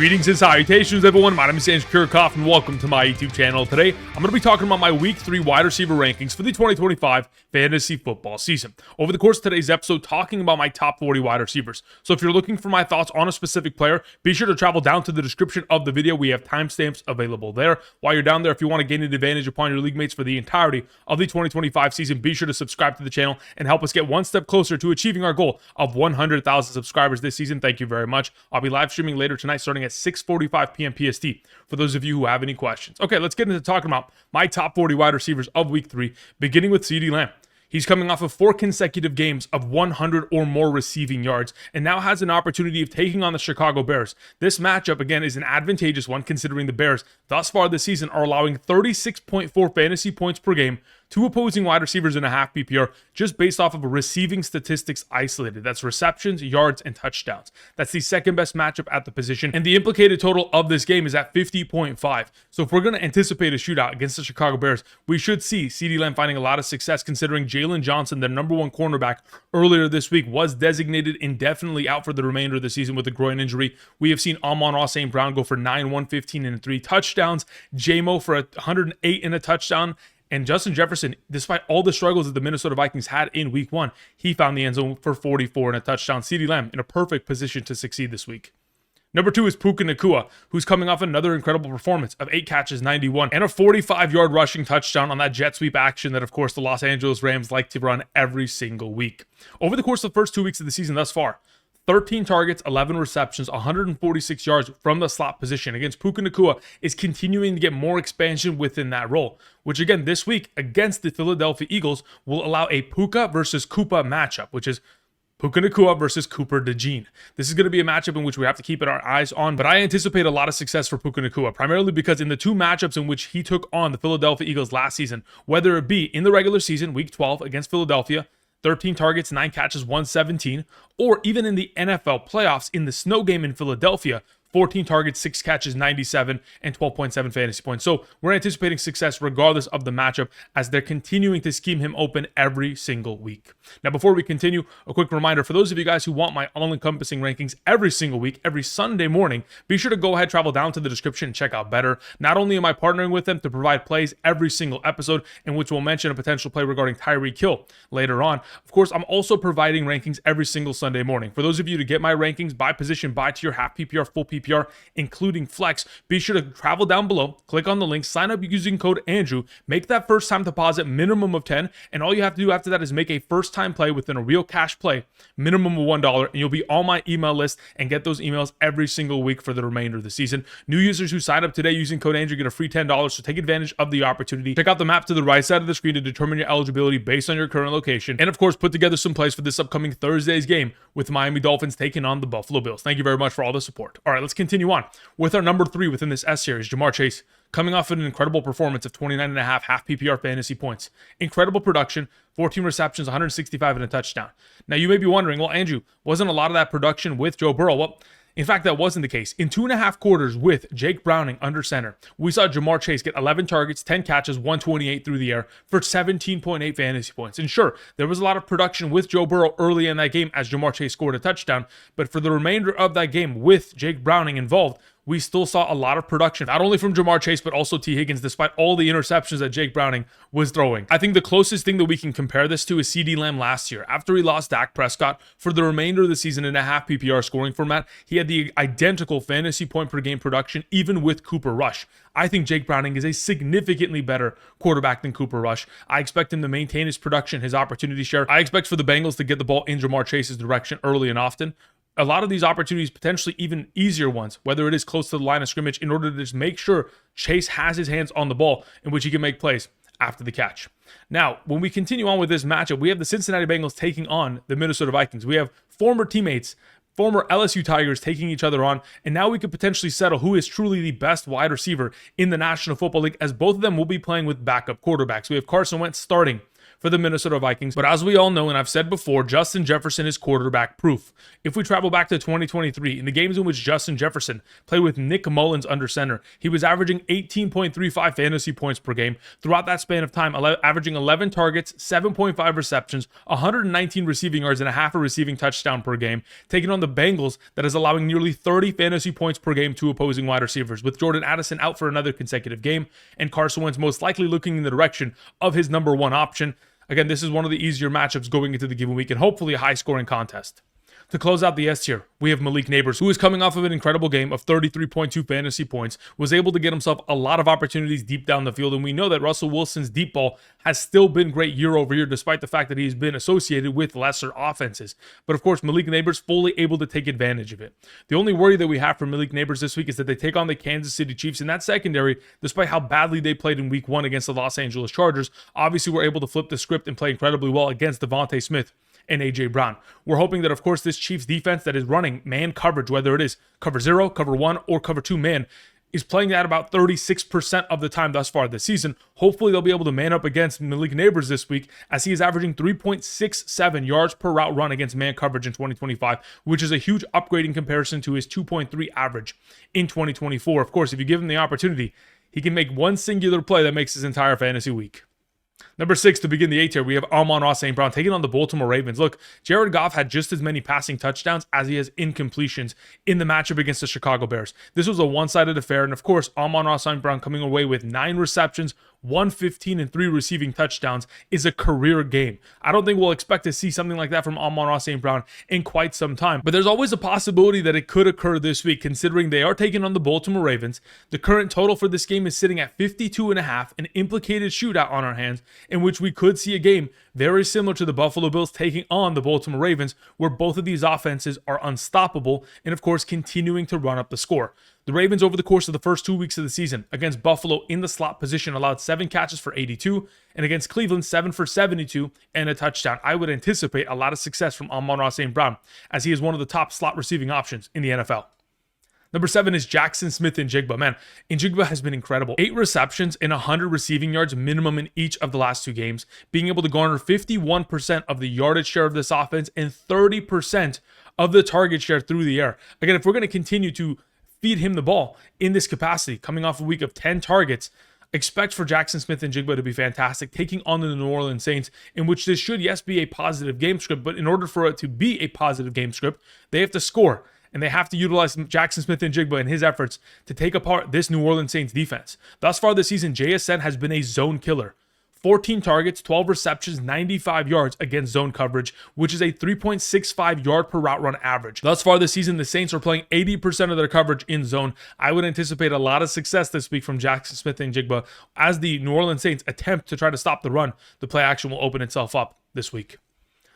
Greetings and salutations, everyone. My name is Andrew Kirchhoff, and welcome to my YouTube channel. Today, I'm going to be talking about my Week 3 wide receiver rankings for the 2025 fantasy football season. Over the course of today's episode, talking about my top 40 wide receivers. So if you're looking for my thoughts on a specific player, be sure to travel down to the description of the video. We have timestamps available there. While you're down there, if you want to gain an advantage upon your league mates for the entirety of the 2025 season, be sure to subscribe to the channel and help us get one step closer to achieving our goal of 100,000 subscribers this season. Thank you very much. I'll be live streaming later tonight starting at 6:45 p.m. PST for those of you who have any questions. Okay, let's get into talking about my top 40 wide receivers of Week 3, beginning with CeeDee Lamb. He's coming off of 4 consecutive games of 100 or more receiving yards and now has an opportunity of taking on the Chicago Bears. This matchup, again, is an advantageous one considering the Bears thus far this season are allowing 36.4 fantasy points per game to opposing wide receivers in a half PPR just based off of receiving statistics isolated. That's receptions, yards, and touchdowns. That's the second best matchup at the position. And the implicated total of this game is at 50.5. So if we're going to anticipate a shootout against the Chicago Bears, we should see CeeDee Lamb finding a lot of success considering Jauan Jennings, their number 1 cornerback earlier this week, was designated indefinitely out for the remainder of the season with a groin injury. We have seen Amon-Ra St. go for 9, 115, and 3 touchdowns. J-Mo for 108 and a touchdown. And Justin Jefferson, despite all the struggles that the Minnesota Vikings had in Week 1, he found the end zone for 44 and a touchdown. CeeDee Lamb in a perfect position to succeed this week. Number 2 is Puka Nacua, who's coming off another incredible performance of 8 catches, 91, and a 45-yard rushing touchdown on that jet sweep action that, of course, the Los Angeles Rams like to run every single week. Over the course of the first 2 weeks of the season thus far, 13 targets, 11 receptions, 146 yards from the slot position against Puka Nacua is continuing to get more expansion within that role, which again this week against the Philadelphia Eagles will allow a Puka versus Koopa matchup, which is Puka Nacua versus Cooper DeJean. This is going to be a matchup in which we have to keep our eyes on, but I anticipate a lot of success for Puka Nacua, primarily because in the 2 matchups in which he took on the Philadelphia Eagles last season, whether it be in the regular season, Week 12 against Philadelphia, 13 targets, 9 catches, 117, or even in the NFL playoffs in the snow game in Philadelphia, 14 targets, 6 catches, 97, and 12.7 fantasy points. So we're anticipating success regardless of the matchup as they're continuing to scheme him open every single week. Now, before we continue, a quick reminder for those of you guys who want my all-encompassing rankings every single week, every Sunday morning, be sure to go ahead, travel down to the description and check out Betr. Not only am I partnering with them to provide plays every single episode in which we'll mention a potential play regarding Tyreek Hill later on, of course, I'm also providing rankings every single Sunday morning. For those of you to get my rankings by position, by tier, half PPR, full PPR, including flex, be sure to travel down below, click on the link, sign up using code Andrew, make that first time deposit minimum of 10, and all you have to do after that is make a first time play within a real cash play, minimum of $1, and you'll be on my email list and get those emails every single week for the remainder of the season. New users who sign up today using code Andrew get a free $10, so take advantage of the opportunity. Check out the map to the right side of the screen to determine your eligibility based on your current location, and of course put together some plays for this upcoming Thursday's game with the Miami Dolphins taking on the Buffalo Bills. Thank you very much for all the support. All right, let's continue on with our number 3 within this S series, Ja'Marr Chase, coming off an incredible performance of 29.5 half PPR fantasy points. Incredible production, 14 receptions, 165 and a touchdown. Now you may be wondering, well, Andrew, wasn't a lot of that production with Joe Burrow? Well, in fact, that wasn't the case. In 2.5 quarters with Jake Browning under center, we saw Ja'Marr Chase get 11 targets, 10 catches, 128 through the air for 17.8 fantasy points. And sure, there was a lot of production with Joe Burrow early in that game as Ja'Marr Chase scored a touchdown, but for the remainder of that game with Jake Browning involved, we still saw a lot of production, not only from Ja'Marr Chase, but also T. Higgins, despite all the interceptions that Jake Browning was throwing. I think the closest thing that we can compare this to is CeeDee Lamb last year. After he lost Dak Prescott for the remainder of the season in a half PPR scoring format, he had the identical fantasy point per game production, even with Cooper Rush. I think Jake Browning is a significantly better quarterback than Cooper Rush. I expect him to maintain his production, his opportunity share. I expect for the Bengals to get the ball in Ja'Marr Chase's direction early and often. A lot of these opportunities, potentially even easier ones, whether it is close to the line of scrimmage, in order to just make sure Chase has his hands on the ball in which he can make plays after the catch. Now, when we continue on with this matchup, we have the Cincinnati Bengals taking on the Minnesota Vikings. We have former teammates, former LSU Tigers taking each other on, and now we could potentially settle who is truly the best wide receiver in the National Football League, as both of them will be playing with backup quarterbacks. We have Carson Wentz starting for the Minnesota Vikings. But as we all know, and I've said before, Justin Jefferson is quarterback proof. If we travel back to 2023, in the games in which Justin Jefferson played with Nick Mullins under center, he was averaging 18.35 fantasy points per game. Throughout that span of time, averaging 11 targets, 7.5 receptions, 119 receiving yards, and a half a receiving touchdown per game, taking on the Bengals that is allowing nearly 30 fantasy points per game to opposing wide receivers, with Jordan Addison out for another consecutive game, and Carson Wentz most likely looking in the direction of his number one option. Again, this is one of the easier matchups going into the given week, and hopefully a high-scoring contest. To close out the S tier, we have Malik Nabers, who is coming off of an incredible game of 33.2 fantasy points, was able to get himself a lot of opportunities deep down the field, and we know that Russell Wilson's deep ball has still been great year over year, despite the fact that he's been associated with lesser offenses. But of course, Malik Nabers fully able to take advantage of it. The only worry that we have for Malik Nabers this week is that they take on the Kansas City Chiefs in that secondary, despite how badly they played in week 1 against the Los Angeles Chargers. Obviously, we're able to flip the script and play incredibly well against DeVonta Smith and A.J. Brown. We're hoping that, of course, this Chiefs defense that is running man coverage, whether it is cover 0, cover 1, or cover 2 man, is playing that about 36% of the time thus far this season. Hopefully, they'll be able to man up against Malik Nabers this week, as he is averaging 3.67 yards per route run against man coverage in 2025, which is a huge upgrade in comparison to his 2.3 average in 2024. Of course, if you give him the opportunity, he can make one singular play that makes his entire fantasy week. Number 6, to begin the A tier, we have Amon-Ra St. taking on the Baltimore Ravens. Look, Jared Goff had just as many passing touchdowns as he has incompletions in the matchup against the Chicago Bears. This was a one-sided affair, and of course, Amon-Ra St. coming away with 9 receptions, 115 and 3 receiving touchdowns is a career game. I don't think we'll expect to see something like that from Amon-Ra St. in quite some time, but there's always a possibility that it could occur this week, considering they are taking on the Baltimore Ravens. The current total for this game is sitting at 52.5, an implicated shootout on our hands, in which we could see a game very similar to the Buffalo Bills taking on the Baltimore Ravens, where both of these offenses are unstoppable and, of course, continuing to run up the score. The Ravens, over the course of the first 2 weeks of the season against Buffalo in the slot position, allowed 7 catches for 82, and against Cleveland, 7 for 72 and a touchdown. I would anticipate a lot of success from Amon-Ra St. as he is one of the top slot receiving options in the NFL. Number 7 is Jaxon Smith-Njigba. Man, Njigba has been incredible. 8 receptions and 100 receiving yards minimum in each of the last 2 games, being able to garner 51% of the yardage share of this offense and 30% of the target share through the air. Again, if we're going to continue to feed him the ball in this capacity, coming off a week of 10 targets, expect for Jaxon Smith-Njigba to be fantastic, taking on the New Orleans Saints, in which this should, yes, be a positive game script, but in order for it to be a positive game script, they have to score. And they have to utilize Jaxon Smith-Njigba in his efforts to take apart this New Orleans Saints defense. Thus far this season, JSN has been a zone killer. 14 targets, 12 receptions, 95 yards against zone coverage, which is a 3.65 yard per route run average. Thus far this season, the Saints are playing 80% of their coverage in zone. I would anticipate a lot of success this week from Jaxon Smith-Njigba as the New Orleans Saints attempt to try to stop the run. The play action will open itself up this week.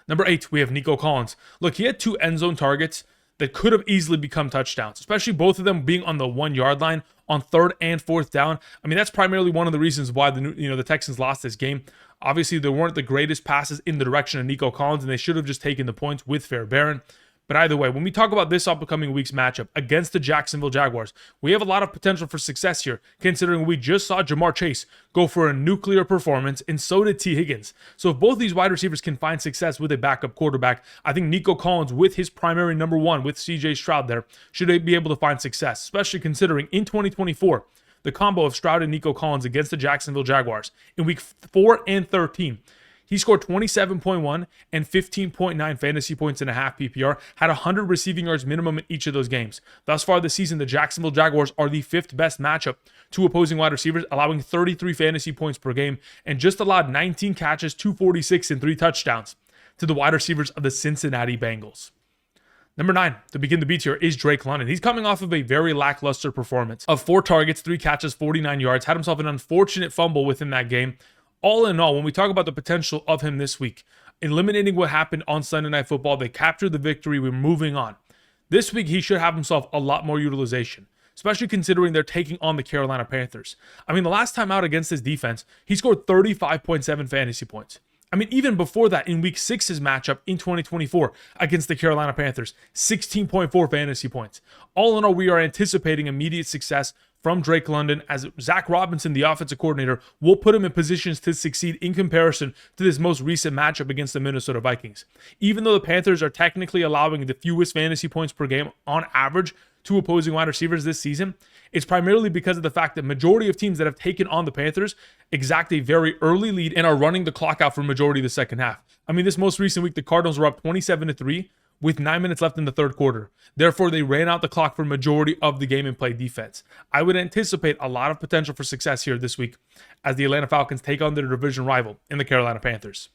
Number 8, we have Nico Collins. Look, he had 2 end zone targets that could have easily become touchdowns, especially both of them being on the 1 yard line on 3rd and 4th down. I mean, that's primarily one of the reasons why the Texans lost this game. Obviously, there weren't the greatest passes in the direction of Nico Collins, and they should have just taken the points with fair bearing. But either way, when we talk about this upcoming week's matchup against the Jacksonville Jaguars, we have a lot of potential for success here, considering we just saw Jamar Chase go for a nuclear performance, and so did T. Higgins. So if both these wide receivers can find success with a backup quarterback, I think Nico Collins, with his primary number 1, with C.J. Stroud there, should be able to find success, especially considering in 2024, the combo of Stroud and Nico Collins against the Jacksonville Jaguars in week 4 and 13, he scored 27.1 and 15.9 fantasy points and a half PPR, had 100 receiving yards minimum in each of those games. Thus far this season, the Jacksonville Jaguars are the 5th best matchup to opposing wide receivers, allowing 33 fantasy points per game, and just allowed 19 catches, 246, and 3 touchdowns to the wide receivers of the Cincinnati Bengals. Number 9, to begin the B tier, is Drake London. He's coming off of a very lackluster performance of 4 targets, 3 catches, 49 yards, had himself an unfortunate fumble within that game. All in all, when we talk about the potential of him this week, eliminating what happened on Sunday Night Football, they captured the victory, we're moving on. This week, he should have himself a lot more utilization, especially considering they're taking on the Carolina Panthers. I mean, the last time out against this defense, he scored 35.7 fantasy points. I mean, even before that, in week 6's matchup in 2024 against the Carolina Panthers, 16.4 fantasy points. All in all, we are anticipating immediate success from Drake London, as Zach Robinson, the offensive coordinator, will put him in positions to succeed in comparison to this most recent matchup against the Minnesota Vikings. Even though the Panthers are technically allowing the fewest fantasy points per game on average to opposing wide receivers this season, it's primarily because of the fact that majority of teams that have taken on the Panthers exact a very early lead and are running the clock out for majority of the second half. I mean, this most recent week, the Cardinals were up 27-3 with 9 minutes left in the third quarter. Therefore, they ran out the clock for majority of the game and played defense. I would anticipate a lot of potential for success here this week as the Atlanta Falcons take on their division rival in the Carolina Panthers.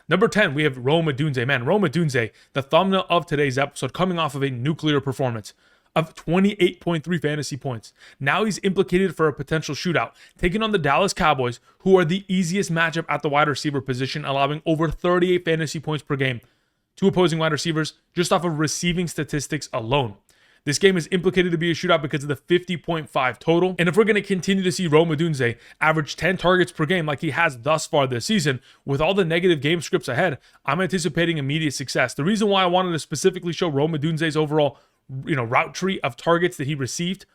Number 10, we have Rome Odunze. Man, Rome Odunze, the thumbnail of today's episode, coming off of a nuclear performance of 28.3 fantasy points. Now he's implicated for a potential shootout, taking on the Dallas Cowboys, who are the easiest matchup at the wide receiver position, allowing over 38 fantasy points per game to opposing wide receivers just off of receiving statistics alone. This game is implicated to be a shootout because of the 50.5 total. And if we're going to continue to see Rome Odunze average 10 targets per game like he has thus far this season, with all the negative game scripts ahead, I'm anticipating immediate success. The reason why I wanted to specifically show Rome Odunze's overall route tree of targets that he received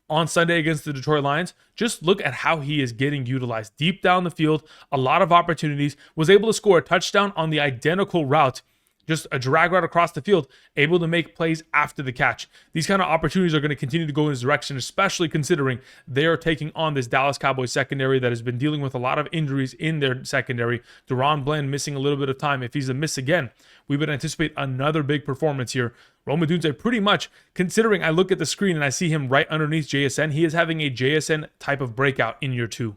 on Sunday against the Detroit Lions, just look at how he is getting utilized deep down the field, a lot of opportunities, was able to score a touchdown on the identical route, just a drag route across the field, able to make plays after the catch. These kind of opportunities are going to continue to go in his direction, especially considering they are taking on this Dallas Cowboys secondary that has been dealing with a lot of injuries in their secondary. Deron Bland missing a little bit of time. If he's a miss again, we would anticipate another big performance here. Rome Odunze, pretty much, considering I look at the screen and I see him right underneath JSN, he is having a JSN type of breakout in year 2.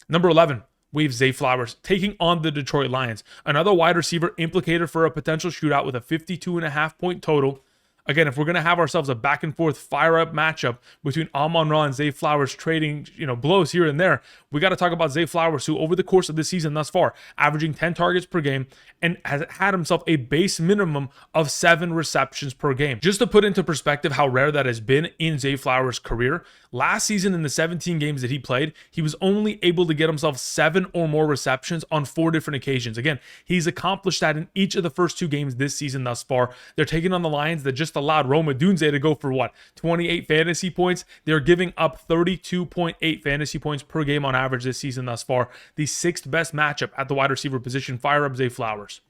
Number 11. We have Zay Flowers taking on the Detroit Lions. Another wide receiver implicated for a potential shootout with a 52.5 point total. Again, if we're going to have ourselves a back and forth fire up matchup between Amon-Ra and Zay Flowers trading, blows here and there, we got to talk about Zay Flowers, who over the course of this season thus far, averaging 10 targets per game and has had himself a base minimum of 7 receptions per game. Just to put into perspective how rare that has been in Zay Flowers' career, last season in the 17 games that he played, he was only able to get himself 7 or more receptions on 4 different occasions. Again, he's accomplished that in each of the first 2 games this season thus far. They're taking on the Lions that just allowed Rome Odunze to go for 28 fantasy points. They're giving up 32.8 fantasy points per game on average this season thus far. The 6th best matchup at the wide receiver position. Fire up Zay Flowers.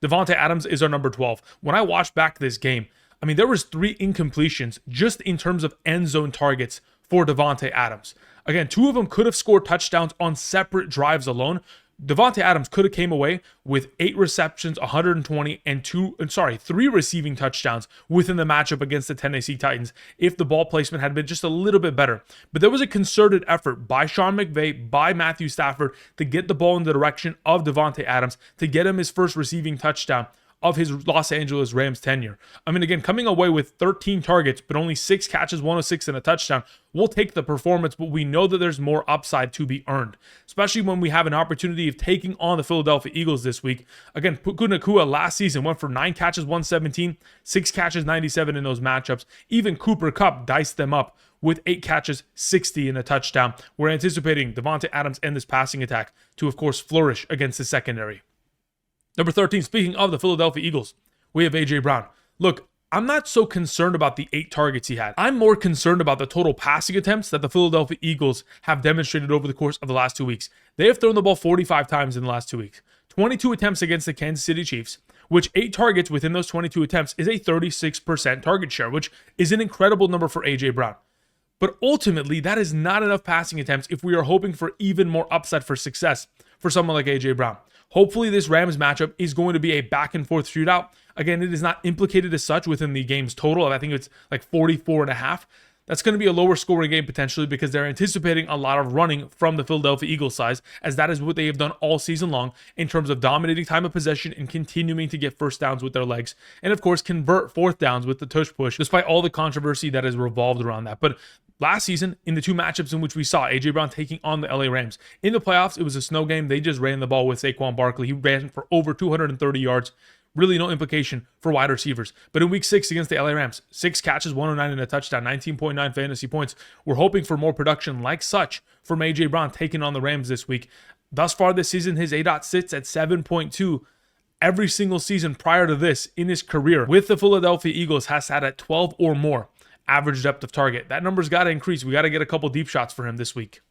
Davante Adams is our number 12. When I watched back this game, there was 3 incompletions just in terms of end zone targets for Davante Adams. Again, 2 of them could have scored touchdowns on separate drives alone. Davante Adams could have came away with 8 receptions, 120, and 3 receiving touchdowns within the matchup against the Tennessee Titans if the ball placement had been just a little bit better. But there was a concerted effort by Sean McVay, by Matthew Stafford, to get the ball in the direction of Davante Adams, to get him his first receiving touchdown of his Los Angeles Rams tenure. Again, coming away with 13 targets, but only 6 catches, 106, and a touchdown, we'll take the performance, but we know that there's more upside to be earned, especially when we have an opportunity of taking on the Philadelphia Eagles this week. Again, Puka Nacua last season went for 9 catches, 117, 6 catches, 97 in those matchups. Even Cooper Kupp diced them up with 8 catches, 60, and a touchdown. We're anticipating Davante Adams and this passing attack to, of course, flourish against the secondary. Number 13, speaking of the Philadelphia Eagles, we have A.J. Brown. Look, I'm not so concerned about the 8 targets he had. I'm more concerned about the total passing attempts that the Philadelphia Eagles have demonstrated over the course of the last 2 weeks. They have thrown the ball 45 times in the last 2 weeks. 22 attempts against the Kansas City Chiefs, which 8 targets within those 22 attempts is a 36% target share, which is an incredible number for A.J. Brown. But ultimately, that is not enough passing attempts if we are hoping for even more upside for success for someone like A.J. Brown. Hopefully, this Rams matchup is going to be a back and forth shootout. Again, it is not implicated as such within the game's total. I think it's like 44.5. That's going to be a lower scoring game potentially because they're anticipating a lot of running from the Philadelphia Eagles side, as that is what they have done all season long in terms of dominating time of possession and continuing to get first downs with their legs. And of course, convert fourth downs with the tush push, despite all the controversy that has revolved around that. But last season, in the 2 matchups in which we saw A.J. Brown taking on the LA Rams, in the playoffs, it was a snow game. They just ran the ball with Saquon Barkley. He ran for over 230 yards. Really no implication for wide receivers. But in week 6 against the LA Rams, 6 catches, 109 and a touchdown, 19.9 fantasy points. We're hoping for more production like such from A.J. Brown taking on the Rams this week. Thus far this season, his ADOT sits at 7.2. Every single season prior to this in his career with the Philadelphia Eagles has sat at 12 or more. average depth of target. That number's got to increase. We got to get a couple deep shots for him this week.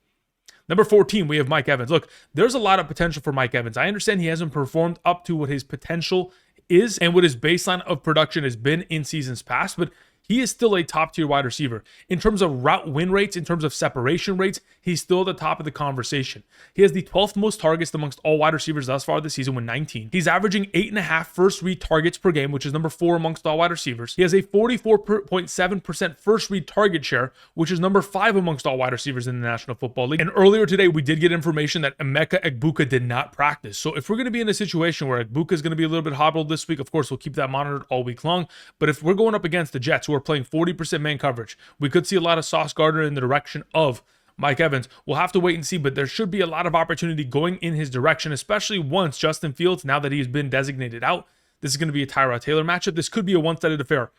Number 14, we have Mike Evans. Look, there's a lot of potential for Mike Evans. I understand he hasn't performed up to what his potential is and what his baseline of production has been in seasons past, but he is still a top-tier wide receiver. In terms of route win rates, in terms of separation rates, he's still at the top of the conversation. He has the 12th most targets amongst all wide receivers thus far this season with 19. He's averaging 8.5 first read targets per game, which is number 4 amongst all wide receivers. He has a 44.7% first read target share, which is number 5 amongst all wide receivers in the National Football League. And earlier today, we did get information that Emeka Egbuka did not practice. So if we're going to be in a situation where Egbuka is going to be a little bit hobbled this week, of course, we'll keep that monitored all week long. But if we're going up against the Jets, who are playing 40% man coverage, we could see a lot of Sauce Gardner in the direction of Mike Evans. We'll have to wait and see, but there should be a lot of opportunity going in his direction, especially once Justin Fields, now that he's been designated out, this is going to be a Tyrod Taylor matchup. This could be a one-sided affair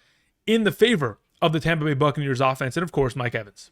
in the favor of the Tampa Bay Buccaneers offense and, of course, Mike Evans.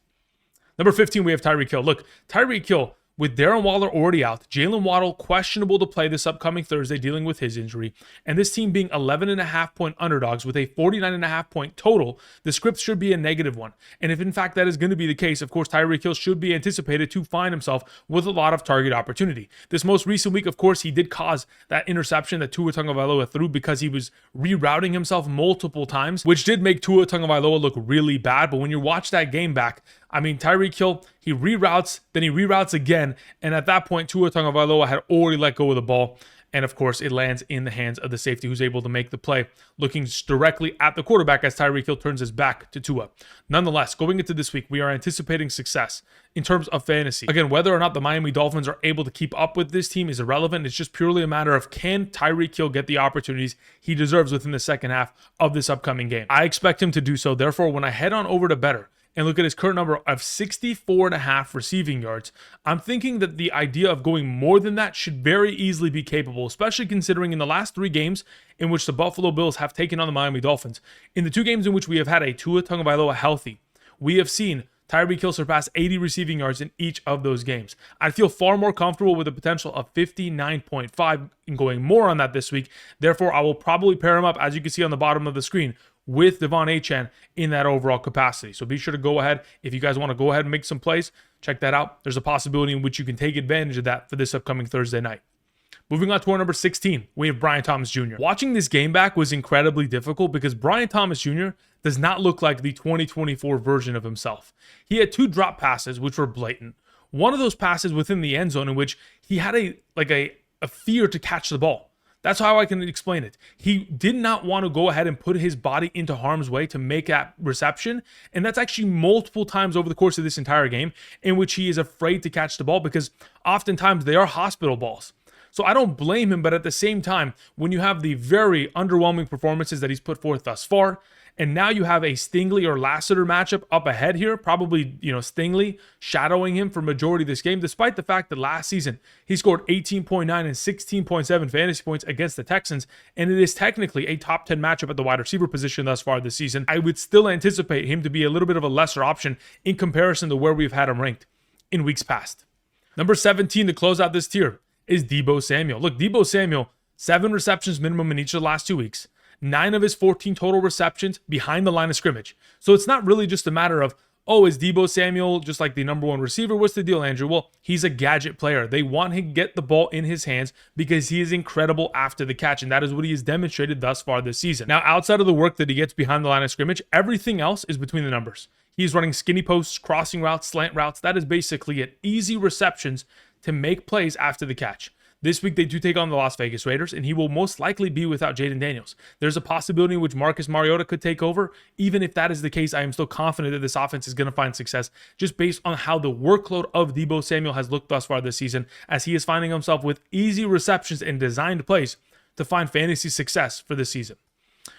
Number 15, we have Tyreek Hill. Look, Tyreek Hill, with Darren Waller already out, Jalen Waddle questionable to play this upcoming Thursday dealing with his injury, and this team being 11.5-point underdogs with a 49.5-point total, the script should be a negative one. And if in fact that is going to be the case, of course, Tyreek Hill should be anticipated to find himself with a lot of target opportunity. This most recent week, of course, he did cause that interception that Tua Tagovailoa threw because he was rerouting himself multiple times, which did make Tua Tagovailoa look really bad. But when you watch that game back, I mean, Tyreek Hill, he reroutes, then he reroutes again, and at that point, Tua Tagovailoa had already let go of the ball, and of course, it lands in the hands of the safety who's able to make the play, looking directly at the quarterback as Tyreek Hill turns his back to Tua. Nonetheless, going into this week, we are anticipating success in terms of fantasy. Again, whether or not the Miami Dolphins are able to keep up with this team is irrelevant. It's just purely a matter of can Tyreek Hill get the opportunities he deserves within the second half of this upcoming game. I expect him to do so. Therefore, when I head on over to Betr and look at his current number of 64.5 receiving yards, I'm thinking that the idea of going more than that should very easily be capable, especially considering in the last 3 games in which the Buffalo Bills have taken on the Miami Dolphins. In the 2 games in which we have had a Tua Tagovailoa healthy, we have seen Tyreek Hill surpass 80 receiving yards in each of those games. I feel far more comfortable with the potential of 59.5 and going more on that this week. Therefore, I will probably pair him up, as you can see on the bottom of the screen, with Devon Achane in that overall capacity. So be sure to go ahead. If you guys want to go ahead and make some plays, check that out. There's a possibility in which you can take advantage of that for this upcoming Thursday night. Moving on to our number 16, we have Brian Thomas Jr. Watching this game back was incredibly difficult because Brian Thomas Jr. does not look like the 2024 version of himself. He had 2 drop passes, which were blatant. One of those passes within the end zone in which he had a fear to catch the ball. That's how I can explain it. He did not want to go ahead and put his body into harm's way to make that reception. And that's actually multiple times over the course of this entire game in which he is afraid to catch the ball because oftentimes they are hospital balls. So I don't blame him, but at the same time, when you have the very underwhelming performances that he's put forth thus far, and now you have a Stingley or Lassiter matchup up ahead here, probably, Stingley shadowing him for majority of this game, despite the fact that last season he scored 18.9 and 16.7 fantasy points against the Texans, and it is technically a top 10 matchup at the wide receiver position thus far this season. I would still anticipate him to be a little bit of a lesser option in comparison to where we've had him ranked in weeks past. Number 17 to close out this tier is Deebo Samuel. Look, Deebo Samuel, 7 receptions minimum in each of the last 2 weeks. 9 of his 14 total receptions behind the line of scrimmage. So it's not really just a matter of, is Deebo Samuel just like the number 1 receiver? What's the deal, Andrew? Well, he's a gadget player. They want him to get the ball in his hands because he is incredible after the catch, and that is what he has demonstrated thus far this season. Now, outside of the work that he gets behind the line of scrimmage, everything else is between the numbers. He's running skinny posts, crossing routes, slant routes. That is basically it. Easy receptions to make plays after the catch. This week, they do take on the Las Vegas Raiders, and he will most likely be without Jaden Daniels. There's a possibility in which Marcus Mariota could take over. Even if that is the case, I am still confident that this offense is going to find success just based on how the workload of Deebo Samuel has looked thus far this season, as he is finding himself with easy receptions and designed plays to find fantasy success for this season.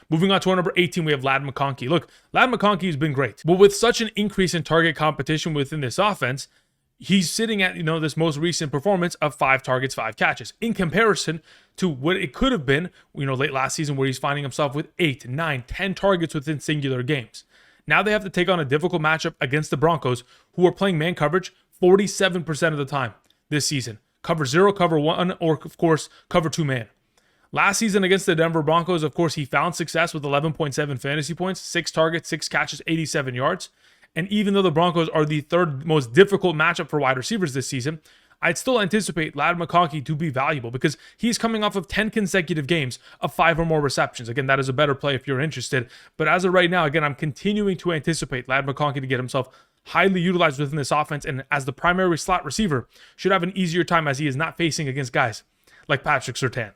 Moving on to our number 18, we have Ladd McConkey. Look, Ladd McConkey has been great, but with such an increase in target competition within this offense, he's sitting at, this most recent performance of 5 targets, 5 catches in comparison to what it could have been, late last season where he's finding himself with 8, 9, 10 targets within singular games. Now they have to take on a difficult matchup against the Broncos, who are playing man coverage 47% of the time this season. Cover 0, cover 1, or of course, cover 2 man. Last season against the Denver Broncos, of course, he found success with 11.7 fantasy points, 6 targets, 6 catches, 87 yards. And even though the Broncos are the third most difficult matchup for wide receivers this season, I'd still anticipate McConkey to be valuable because he's coming off of 10 consecutive games of 5 or more receptions. Again, that is a better play if you're interested. But as of right now, again, I'm continuing to anticipate McConkey to get himself highly utilized within this offense, and as the primary slot receiver, should have an easier time as he is not facing against guys like Patrick Surtain.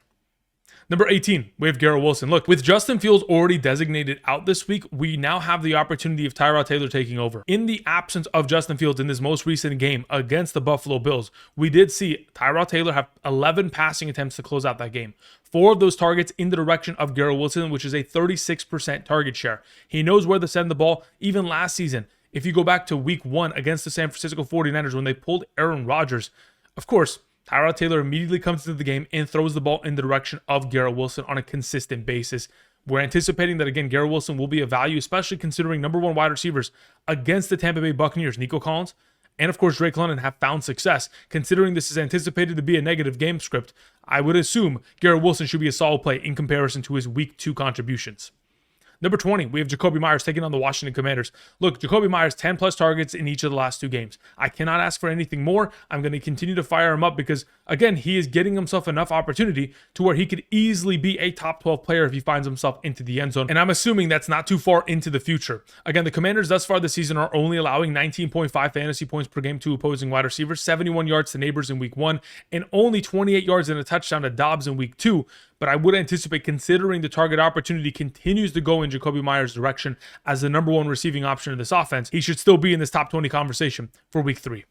Number 18, we have Garrett Wilson. Look, with Justin Fields already designated out this week, we now have the opportunity of Tyrod Taylor taking over. In the absence of Justin Fields in this most recent game against the Buffalo Bills, we did see Tyrod Taylor have 11 passing attempts to close out that game. 4 of those targets in the direction of Garrett Wilson, which is a 36% target share. He knows where to send the ball. Even last season, if you go back to week 1 against the San Francisco 49ers when they pulled Aaron Rodgers, of course, Tyrod Taylor immediately comes into the game and throws the ball in the direction of Garrett Wilson on a consistent basis. We're anticipating that, again, Garrett Wilson will be a value, especially considering number 1 wide receivers against the Tampa Bay Buccaneers, Nico Collins, and of course Drake London, have found success. Considering this is anticipated to be a negative game script, I would assume Garrett Wilson should be a solid play in comparison to his week 2 contributions. Number 20, we have Jakobi Meyers taking on the Washington Commanders. Look, Jakobi Meyers, 10 plus targets in each of the last 2 games. I cannot ask for anything more. I'm going to continue to fire him up because, again, he is getting himself enough opportunity to where he could easily be a top 12 player if he finds himself into the end zone. And I'm assuming that's not too far into the future. Again, the Commanders thus far this season are only allowing 19.5 fantasy points per game to opposing wide receivers, 71 yards to Nabers in week 1, and only 28 yards and a touchdown to Dobbs in week 2. But I would anticipate, considering the target opportunity continues to go in Jakobi Meyers' direction as the number 1 receiving option of this offense, he should still be in this top 20 conversation for week 3.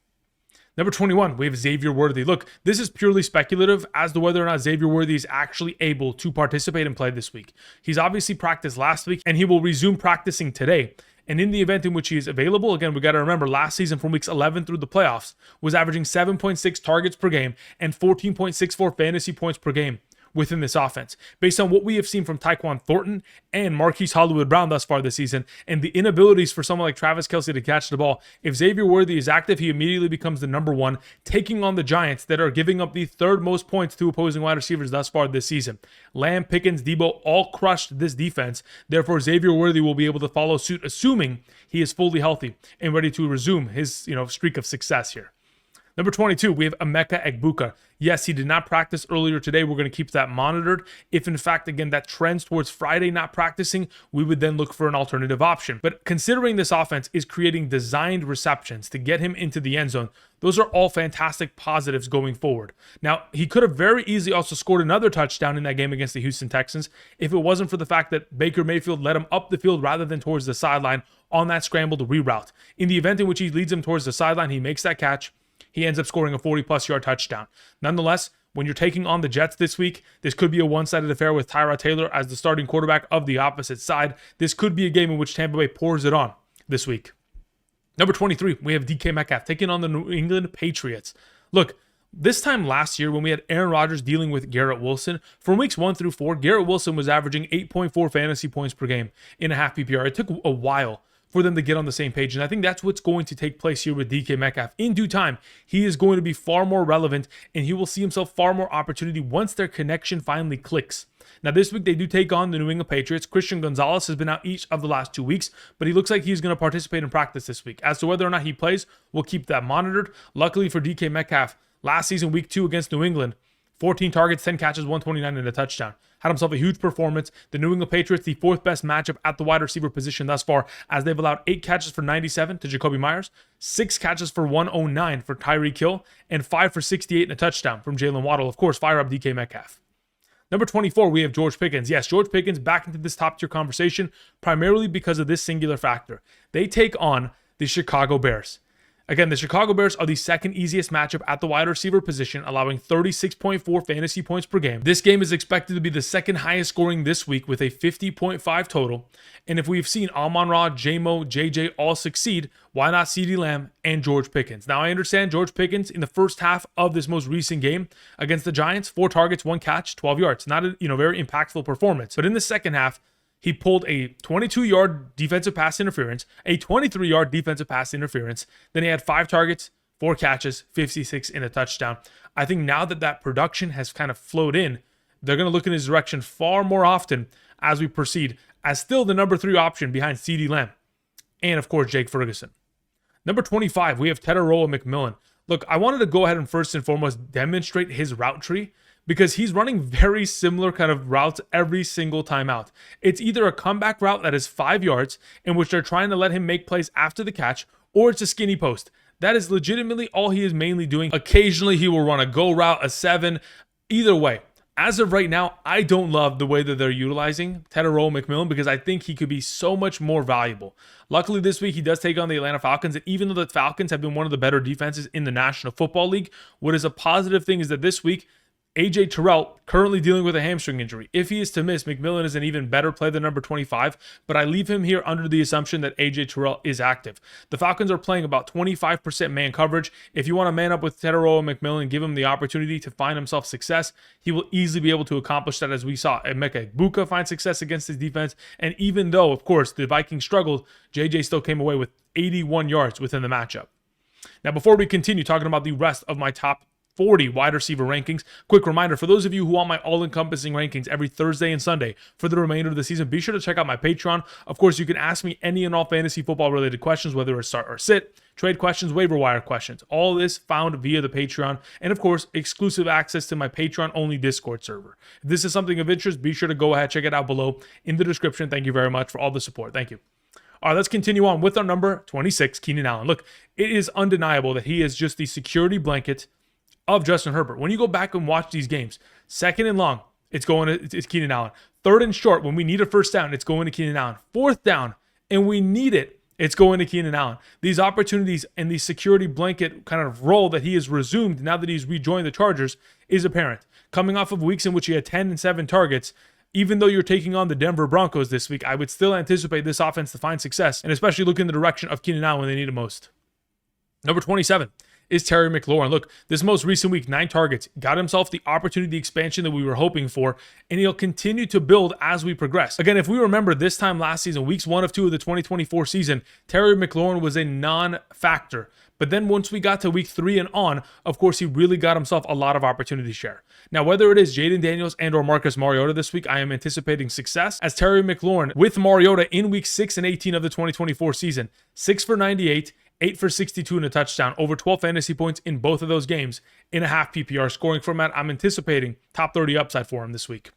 Number 21, we have Xavier Worthy. Look, this is purely speculative as to whether or not Xavier Worthy is actually able to participate and play this week. He's obviously practiced last week, and he will resume practicing today. And in the event in which he is available, again, we got to remember last season from weeks 11 through the playoffs was averaging 7.6 targets per game and 14.64 fantasy points per game within this offense. Based on what we have seen from Tyquan Thornton and Marquise Hollywood-Brown thus far this season, and the inabilities for someone like Travis Kelce to catch the ball, if Xavier Worthy is active, he immediately becomes the number 1, taking on the Giants that are giving up the 3rd most points to opposing wide receivers thus far this season. Lamb, Pickens, Deebo all crushed this defense. Therefore, Xavier Worthy will be able to follow suit, assuming he is fully healthy and ready to resume his streak of success here. Number 22, we have Emeka Egbuka. Yes, he did not practice earlier today. We're going to keep that monitored. If, in fact, again, that trends towards Friday not practicing, we would then look for an alternative option. But considering this offense is creating designed receptions to get him into the end zone, those are all fantastic positives going forward. Now, he could have very easily also scored another touchdown in that game against the Houston Texans if it wasn't for the fact that Baker Mayfield led him up the field rather than towards the sideline on that scrambled reroute. In the event in which he leads him towards the sideline, he makes that catch. He ends up scoring a 40-plus yard touchdown. Nonetheless, when you're taking on the Jets this week, this could be a one-sided affair with Tyrod Taylor as the starting quarterback of the opposite side. This could be a game in which Tampa Bay pours it on this week. Number 23, we have DK Metcalf taking on the New England Patriots. Look, this time last year when we had Aaron Rodgers dealing with Garrett Wilson, from weeks 1 through 4, Garrett Wilson was averaging 8.4 fantasy points per game in a half PPR. It took a while for them to get on the same page. And I think that's what's going to take place here with DK Metcalf. In due time, he is going to be far more relevant and he will see himself far more opportunity once their connection finally clicks. Now, this week they do take on the New England Patriots. Christian Gonzalez has been out each of the last 2 weeks, but he looks like he's going to participate in practice this week. As to whether or not he plays, we'll keep that monitored. Luckily for DK Metcalf, last season, week 2 against New England, 14 targets, 10 catches, 129 and a touchdown. Had himself a huge performance. The New England Patriots, the 4th best matchup at the wide receiver position thus far, as they've allowed 8 catches for 97 to Jakobi Meyers, 6 catches for 109 for Tyreek Hill, and 5 for 68 and a touchdown from Jalen Waddle. Of course, fire up DK Metcalf. Number 24, we have George Pickens. Yes, George Pickens back into this top tier conversation, primarily because of this singular factor. They take on the Chicago Bears. Again, the Chicago Bears are the 2nd easiest matchup at the wide receiver position, allowing 36.4 fantasy points per game. This game is expected to be the 2nd highest scoring this week with a 50.5 total. And if we've seen Amon-Ra, J-Mo, JJ all succeed, why not CeeDee Lamb and George Pickens? Now, I understand George Pickens in the first half of this most recent game against the Giants, 4 targets, 1 catch, 12 yards. Not a very impactful performance. But in the second half, he pulled a 22-yard defensive pass interference, a 23-yard defensive pass interference. Then he had 5 targets, 4 catches, 56 and a touchdown. I think now that production has kind of flowed in, they're going to look in his direction far more often as we proceed, as still the number 3 option behind CeeDee Lamb and, of course, Jake Ferguson. Number 25, we have Tetairoa McMillan. Look, I wanted to go ahead and first and foremost demonstrate his route tree because he's running very similar kind of routes every single time out. It's either a comeback route that is 5 yards in which they're trying to let him make plays after the catch, or it's a skinny post. That is legitimately all he is mainly doing. Occasionally, he will run a go route, a 7. Either way, as of right now, I don't love the way that they're utilizing Tetairoa McMillan because I think he could be so much more valuable. Luckily, this week he does take on the Atlanta Falcons, and even though the Falcons have been one of the better defenses in the National Football League, what is a positive thing is that this week, A.J. Terrell currently dealing with a hamstring injury. If he is to miss, McMillan is an even better play than number 25, but I leave him here under the assumption that A.J. Terrell is active. The Falcons are playing about 25% man coverage. If you want to man up with Tetairoa McMillan and give him the opportunity to find himself success, he will easily be able to accomplish that, as we saw Emeka Egbuka find success against his defense. And even though, of course, the Vikings struggled, JJ still came away with 81 yards within the matchup. Now, before we continue talking about the rest of my top 40 wide receiver rankings, quick reminder for those of you who want my all-encompassing rankings every Thursday and Sunday for the remainder of the season, be sure to check out my Patreon. Of course, you can ask me any and all fantasy football related questions, whether it's start or sit, trade questions, waiver wire questions. All this found via the Patreon, and of course, exclusive access to my Patreon only Discord server. If this is something of interest, be sure to go ahead, check it out below in the description. Thank you very much for all the support. Thank you. All right, let's continue on with our number 26, Keenan Allen. Look, it is undeniable that he is just the security blanket of Justin Herbert. When you go back and watch these games, 2nd and long, it's Keenan Allen. 3rd and short, when we need a first down, it's going to Keenan Allen. 4th down, and we need it, it's going to Keenan Allen. These opportunities and the security blanket kind of role that he has resumed now that he's rejoined the Chargers is apparent. Coming off of weeks in which he had 10 and 7 targets, even though you're taking on the Denver Broncos this week, I would still anticipate this offense to find success, and especially look in the direction of Keenan Allen when they need it most. Number 27 is Terry McLaurin. Look, this most recent week, 9 targets, got himself the opportunity expansion that we were hoping for, and he'll continue to build as we progress. Again, if we remember this time last season, weeks 1 of 2 of the 2024 season, Terry McLaurin was a non-factor. But then once we got to week 3 and on, of course, he really got himself a lot of opportunity share. Now, whether it is Jaden Daniels and or Marcus Mariota this week, I am anticipating success as Terry McLaurin with Mariota in week 6 and 18 of the 2024 season. 6 for 98, 8 for 62 and a touchdown, over 12 fantasy points in both of those games in a half PPR scoring format. I'm anticipating top 30 upside for him this week.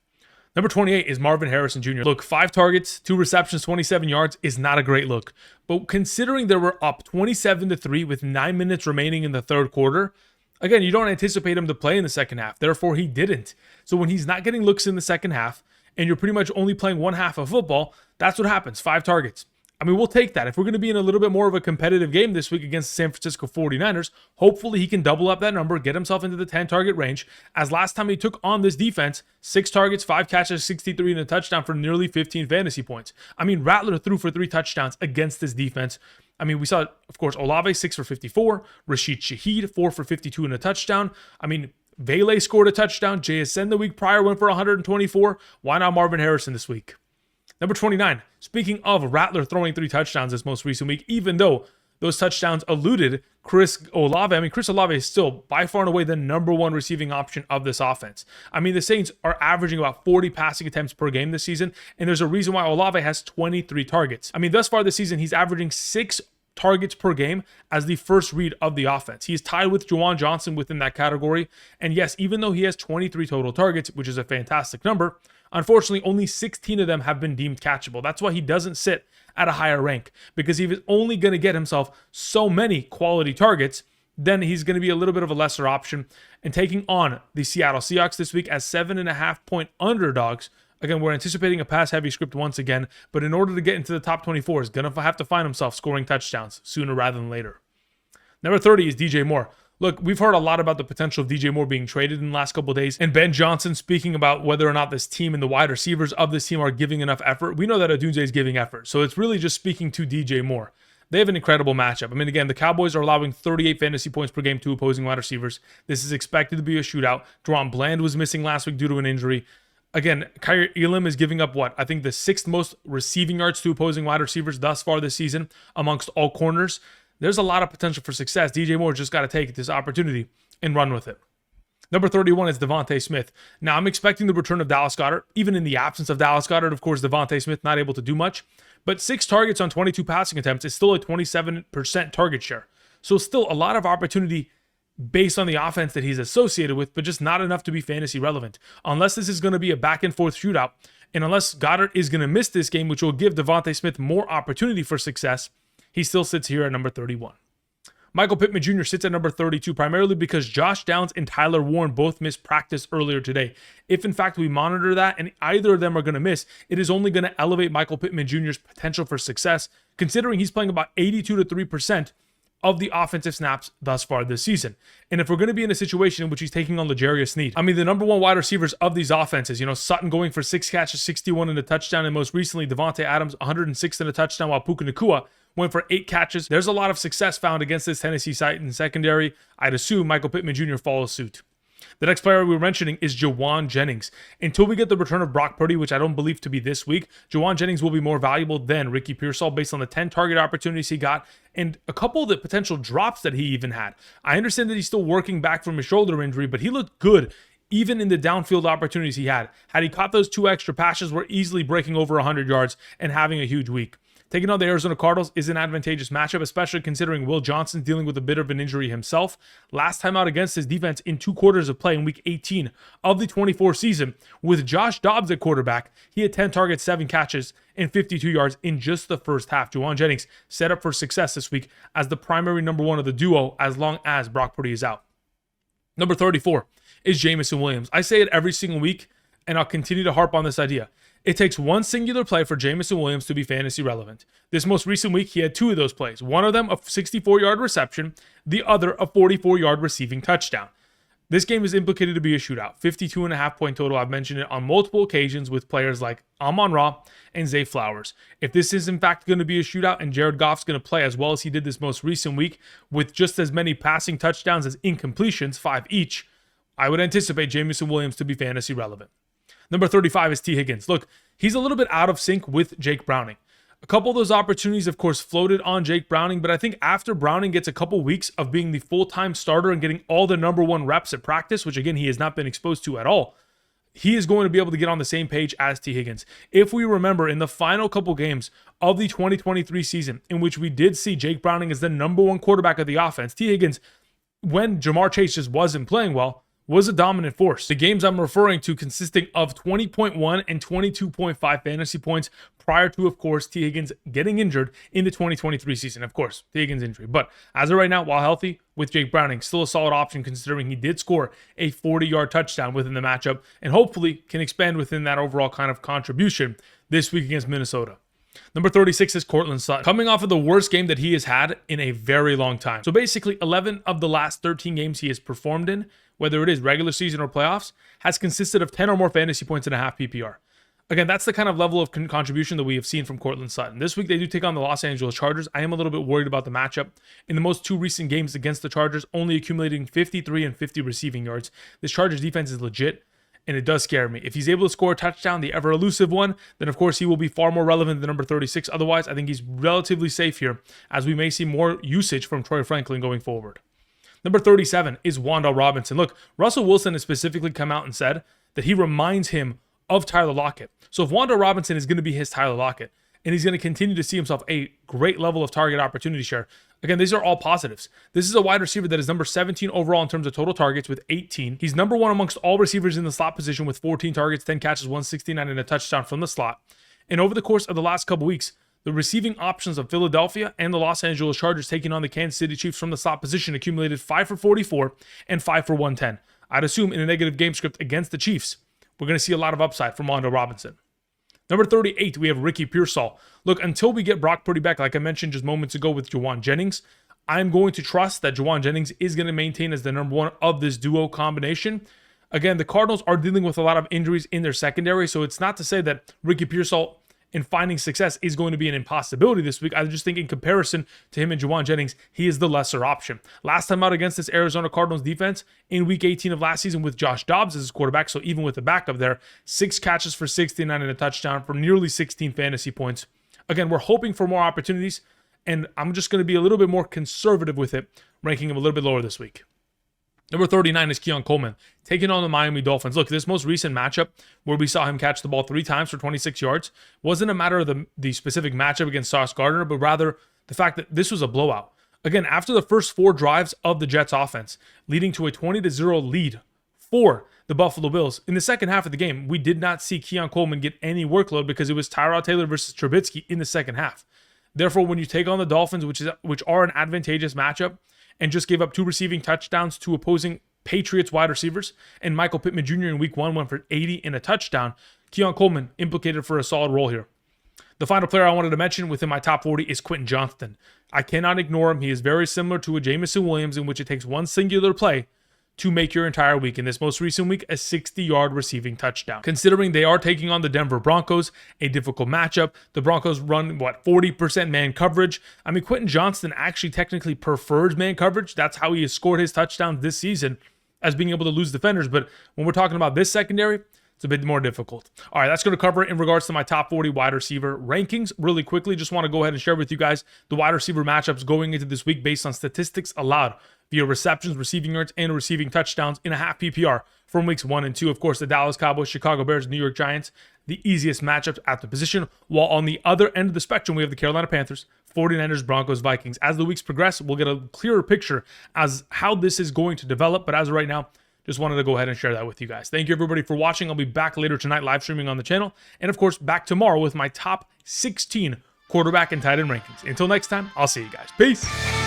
Number 28 is Marvin Harrison Jr. Look, 5 targets, 2 receptions, 27 yards is not a great look. But considering they were up 27-3 with 9 minutes remaining in the 3rd quarter, again, you don't anticipate him to play in the second half. Therefore, he didn't. So when he's not getting looks in the second half and you're pretty much only playing one half of football, that's what happens. 5 targets. I mean, we'll take that. If we're going to be in a little bit more of a competitive game this week against the San Francisco 49ers, hopefully he can double up that number, get himself into the 10-target range. As last time he took on this defense, 6 targets, 5 catches, 63 and a touchdown for nearly 15 fantasy points. I mean, Rattler threw for 3 touchdowns against this defense. I mean, we saw, of course, Olave 6 for 54, Rashid Shaheed 4 for 52 and a touchdown. I mean, Vele scored a touchdown. JSN the week prior went for 124. Why not Marvin Harrison this week? Number 29, speaking of Rattler throwing 3 touchdowns this most recent week, even though those touchdowns eluded Chris Olave. I mean, Chris Olave is still by far and away the number 1 receiving option of this offense. I mean, the Saints are averaging about 40 passing attempts per game this season, and there's a reason why Olave has 23 targets. I mean, thus far this season, he's averaging 6 targets per game as the first read of the offense. He is tied with Jauan Jennings within that category. And yes, even though he has 23 total targets, which is a fantastic number, unfortunately, only 16 of them have been deemed catchable. That's why he doesn't sit at a higher rank, because he was only going to get himself so many quality targets, then he's going to be a little bit of a lesser option. And taking on the Seattle Seahawks this week as 7.5-point underdogs. Again, we're anticipating a pass-heavy script once again, but in order to get into the top 24, he's going to have to find himself scoring touchdowns sooner rather than later. Number 30 is DJ Moore. Look, we've heard a lot about the potential of DJ Moore being traded in the last couple of days, and Ben Johnson speaking about whether or not this team and the wide receivers of this team are giving enough effort. We know that Odunze is giving effort, so it's really just speaking to DJ Moore. They have an incredible matchup. I mean, again, the Cowboys are allowing 38 fantasy points per game to opposing wide receivers. This is expected to be a shootout. Deron Bland was missing last week due to an injury. Again, Kyle Elam is giving up I think the 6th most receiving yards to opposing wide receivers thus far this season amongst all corners. There's a lot of potential for success. DJ Moore just got to take this opportunity and run with it. Number 31 is DeVonta Smith. Now, I'm expecting the return of Dallas Goedert. Even in the absence of Dallas Goedert, of course, DeVonta Smith not able to do much. But 6 targets on 22 passing attempts is still a 27% target share. So still a lot of opportunity based on the offense that he's associated with, but just not enough to be fantasy relevant. Unless this is going to be a back and forth shootout, and unless Goddard is going to miss this game, which will give DeVonta Smith more opportunity for success, he still sits here at number 31. Michael Pittman Jr. sits at number 32, primarily because Josh Downs and Tyler Warren both missed practice earlier today. If, in fact, we monitor that and either of them are going to miss, it is only going to elevate Michael Pittman Jr.'s potential for success, considering he's playing about 82 to 3% of the offensive snaps thus far this season. And if we're going to be in a situation in which he's taking on L'Jarius Sneed, I mean, the number one wide receivers of these offenses, Sutton going for 6 catches, 61 and a touchdown, and most recently, Davante Adams, 106 and a touchdown, while Puka Nacua went for 8 catches. There's a lot of success found against this Tennessee Titans secondary. I'd assume Michael Pittman Jr. follows suit. The next player we were mentioning is Jauan Jennings. Until we get the return of Brock Purdy, which I don't believe to be this week, Jauan Jennings will be more valuable than Ricky Pearsall based on the 10 target opportunities he got and a couple of the potential drops that he even had. I understand that he's still working back from his shoulder injury, but he looked good even in the downfield opportunities he had. Had he caught those 2 extra passes, we're easily breaking over 100 yards and having a huge week. Taking on the Arizona Cardinals is an advantageous matchup, especially considering Will Johnson dealing with a bit of an injury himself. Last time out against his defense in 2 quarters of play in Week 18 of the 24 season, with Josh Dobbs at quarterback, he had 10 targets, 7 catches, and 52 yards in just the first half. Jauan Jennings set up for success this week as the primary number 1 of the duo as long as Brock Purdy is out. Number 34 is Jameson Williams. I say it every single week, and I'll continue to harp on this idea. It takes one singular play for Jameson Williams to be fantasy relevant. This most recent week, he had 2 of those plays. One of them, a 64-yard reception. The other, a 44-yard receiving touchdown. This game is implicated to be a shootout. 52.5-point total. I've mentioned it on multiple occasions with players like Amon-Ra and Zay Flowers. If this is in fact going to be a shootout and Jared Goff's going to play as well as he did this most recent week with just as many passing touchdowns as incompletions, 5 each, I would anticipate Jameson Williams to be fantasy relevant. Number 35 is T. Higgins. Look, he's a little bit out of sync with Jake Browning. A couple of those opportunities, of course, floated on Jake Browning, but I think after Browning gets a couple weeks of being the full-time starter and getting all the number 1 reps at practice, which again, he has not been exposed to at all, he is going to be able to get on the same page as T. Higgins. If we remember, in the final couple games of the 2023 season, in which we did see Jake Browning as the number 1 quarterback of the offense, T. Higgins, when Jamar Chase just wasn't playing well, was a dominant force. The games I'm referring to consisting of 20.1 and 22.5 fantasy points prior to, of course, T. Higgins getting injured in the 2023 season. Of course, T. Higgins injury. But as of right now, while healthy, with Jake Browning, still a solid option considering he did score a 40-yard touchdown within the matchup and hopefully can expand within that overall kind of contribution this week against Minnesota. Number 36 is Courtland Sutton, coming off of the worst game that he has had in a very long time. So basically, 11 of the last 13 games he has performed in, whether it is regular season or playoffs, has consisted of 10 or more fantasy points and a half PPR. Again, that's the kind of level of contribution that we have seen from Courtland Sutton. This week, they do take on the Los Angeles Chargers. I am a little bit worried about the matchup. In the most 2 recent games against the Chargers, only accumulating 53 and 50 receiving yards. This Chargers defense is legit, and it does scare me. If he's able to score a touchdown, the ever-elusive one, then of course he will be far more relevant than number 36. Otherwise, I think he's relatively safe here, as we may see more usage from Troy Franklin going forward. Number 37 is Wan'Dale Robinson. Look, Russell Wilson has specifically come out and said that he reminds him of Tyler Lockett. So if Wan'Dale Robinson is going to be his Tyler Lockett, and he's going to continue to see himself a great level of target opportunity share, again, these are all positives. This is a wide receiver that is number 17 overall in terms of total targets with 18. He's number 1 amongst all receivers in the slot position with 14 targets, 10 catches, 169, and a touchdown from the slot. And over the course of the last couple weeks, the receiving options of Philadelphia and the Los Angeles Chargers taking on the Kansas City Chiefs from the slot position accumulated 5 for 44 and 5 for 110. I'd assume in a negative game script against the Chiefs, we're going to see a lot of upside from Wan'Dale Robinson. Number 38, we have Ricky Pearsall. Look, until we get Brock Purdy back, like I mentioned just moments ago with Jauan Jennings, I'm going to trust that Jauan Jennings is going to maintain as the number 1 of this duo combination. Again, the Cardinals are dealing with a lot of injuries in their secondary, so it's not to say that Ricky Pearsall in finding success is going to be an impossibility this week. I just think in comparison to him and Jauan Jennings, he is the lesser option. Last time out against this Arizona Cardinals defense in Week 18 of last season with Josh Dobbs as his quarterback, so even with the backup there, 6 catches for 69 and a touchdown for nearly 16 fantasy points. Again, we're hoping for more opportunities, and I'm just going to be a little bit more conservative with it, ranking him a little bit lower this week. Number 39 is Keon Coleman, taking on the Miami Dolphins. Look, this most recent matchup where we saw him catch the ball 3 times for 26 yards wasn't a matter of the specific matchup against Sauce Gardner, but rather the fact that this was a blowout. Again, after the first 4 drives of the Jets offense, leading to a 20-0 lead for the Buffalo Bills, in the second half of the game, we did not see Keon Coleman get any workload because it was Tyrod Taylor versus Trubisky in the second half. Therefore, when you take on the Dolphins, which are an advantageous matchup, and just gave up 2 receiving touchdowns to opposing Patriots wide receivers, and Michael Pittman Jr. in week 1 went for 80 and a touchdown, Keon Coleman implicated for a solid role here. The final player I wanted to mention within my top 40 is Quentin Johnston. I cannot ignore him. He is very similar to a Jameson Williams, in which it takes one singular play to make your entire week. In this most recent week, a 60-yard receiving touchdown. Considering they are taking on the Denver Broncos, a difficult matchup. The Broncos run, 40% man coverage. I mean, Quentin Johnston actually technically prefers man coverage. That's how he has scored his touchdowns this season, as being able to lose defenders. But when we're talking about this secondary, it's a bit more difficult. All right, that's going to cover it in regards to my top 40 wide receiver rankings. Really quickly, just want to go ahead and share with you guys the wide receiver matchups going into this week based on statistics allowed via receptions, receiving yards, and receiving touchdowns in a half PPR from weeks 1 and 2. Of course, the Dallas Cowboys, Chicago Bears, New York Giants, the easiest matchups at the position. While on the other end of the spectrum, we have the Carolina Panthers, 49ers, Broncos, Vikings. As the weeks progress, we'll get a clearer picture as how this is going to develop. But as of right now, just wanted to go ahead and share that with you guys. Thank you, everybody, for watching. I'll be back later tonight live streaming on the channel. And, of course, back tomorrow with my top 16 quarterback and tight end rankings. Until next time, I'll see you guys. Peace.